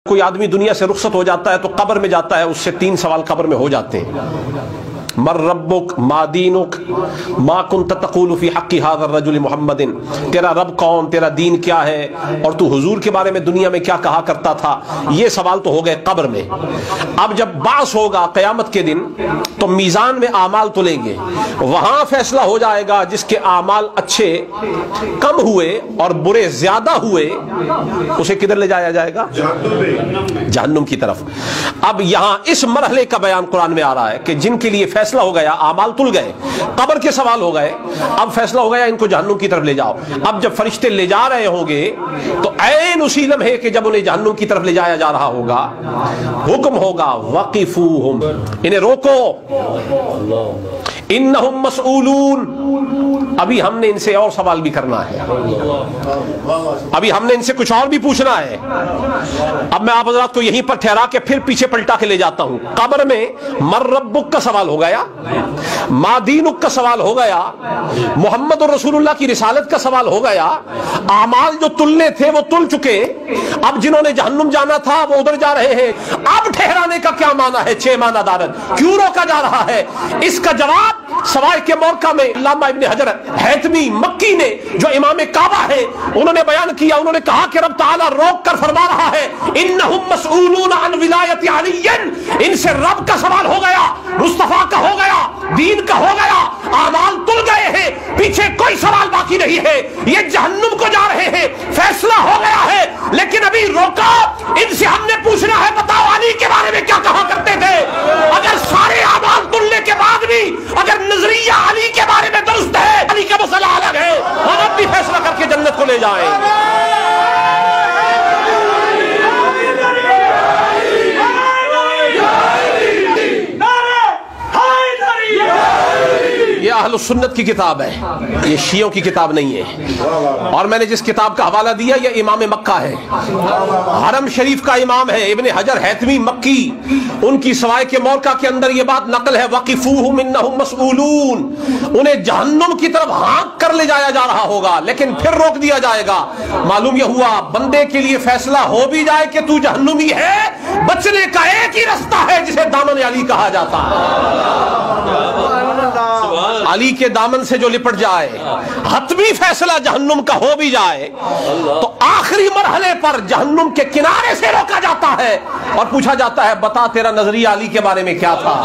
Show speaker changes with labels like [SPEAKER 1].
[SPEAKER 1] کوئی آدمی دنیا سے رخصت ہو جاتا ہے تو قبر میں جاتا ہے، اس سے 3 سوال قبر میں ہو جاتے ہیں۔ مر ربک ما دینک ما کنت تقول فی حق ھذا الرجل محمد، تیرا رب کون، تیرا دین کیا ہے، اور تو حضور کے بارے میں دنیا میں کیا کہا کرتا تھا۔ یہ سوال تو ہو گئے قبر میں۔ اب جب بعث ہوگا قیامت کے دن تو میزان میں اعمال تلیں گے، وہاں فیصلہ ہو جائے گا جس کے اعمال اچھے کم ہوئے اور برے زیادہ ہوئے اسے کدھر لے جایا جائے گا؟ جہنم کی طرف۔ اب یہاں اس مرحلے کا بیان قرآن میں آ رہا ہے کہ جن کے لیے فیصلہ ہو گیا، اعمال تل گئے، قبر کے سوال ہو گئے، اب فیصلہ ہو گیا ان کو جہنم کی طرف لے جاؤ۔ اب جب فرشتے لے جا رہے ہوں گے تو عین اسی لمحے کہ جب انہیں جہنم کی طرف لے جایا جا رہا ہوگا، حکم ہوگا وقفوہم، انہیں روکو، انہم مسئولون، ابھی ہم نے ان سے اور سوال بھی کرنا ہے، ابھی ہم نے ان سے کچھ اور بھی پوچھنا ہے۔ اب میں آپ حضرات کو یہیں پر ٹھہرا کے پھر پیچھے پلٹا کے لے جاتا ہوں۔ قبر میں مر ربک کا سوال ہو گیا، ما دینک کا سوال ہو گیا، محمد رسول اللہ کی رسالت کا سوال ہو گیا، اعمال جو تلنے تھے وہ تل چکے، اب جنہوں نے جہنم جانا تھا وہ ادھر جا رہے ہیں۔ اب ٹھہرانے کا کیا معنی ہے؟ 6 معنی دارت کیوں روکا جا رہا ہے؟ اس کا جواب سوائے کے موقع میں علامہ ابن حجر حیثمی مکی نے جو امام کعبہ ہے انہوں نے بیان کیا، انہوں نے کہا کہ رب تعالیٰ روک کر فرما رہا ہے انہم مسئولون عن ولایت علی، ان سے رب کا سوال ہو گیا، مصطفیٰ کا ہو گیا، دین کا ہو گیا، اعمال تل گئے ہیں، پیچھے کوئی سوال باقی نہیں ہے، یہ جہنم کو جا رہے ہیں، فیصلہ ہو گیا ہے، لیکن ابھی روکا، ان سے ہم نے پوچھنا ہے بتاؤ علی کے بارے میں کیا کہا کرتے تھے۔ اگر سارے اعمال تلنے کے بعد بھی اگر نظریہ علی کے بارے میں درست ہے، علی کا مسئلہ الگ ہے، ہم اب بھی فیصلہ کر کے جنت کو لے جائیں۔ یہ اہل سنت کی کتاب ہے، یہ شیعوں کی کتاب نہیں ہے، اور میں نے جس کتاب کا حوالہ دیا یہ امام مکہ ہے، حرم شریف کا امام ہے ابن حجر حیثمی مکی، ان کی سوائے کے موقع کے اندر یہ بات نقل ہے وقفوہم انہم مسئولون، انہیں جہنم کی طرف ہانک کر لے جایا جا رہا ہوگا لیکن پھر روک دیا جائے گا۔ معلوم یہ ہوا بندے کے لیے فیصلہ ہو بھی جائے کہ تو جہنمی ہے، بچنے کا ایک ہی رستہ ہے جسے دامن علی کہا جاتا ہے۔ علی کے دامن سے جو لپٹ جائے، حتمی فیصلہ جہنم کا ہو بھی جائے تو آخری مرحلے پر جہنم کے کنارے سے روکا جاتا ہے اور پوچھا جاتا ہے بتا تیرا نظریہ علی کے بارے میں کیا تھا۔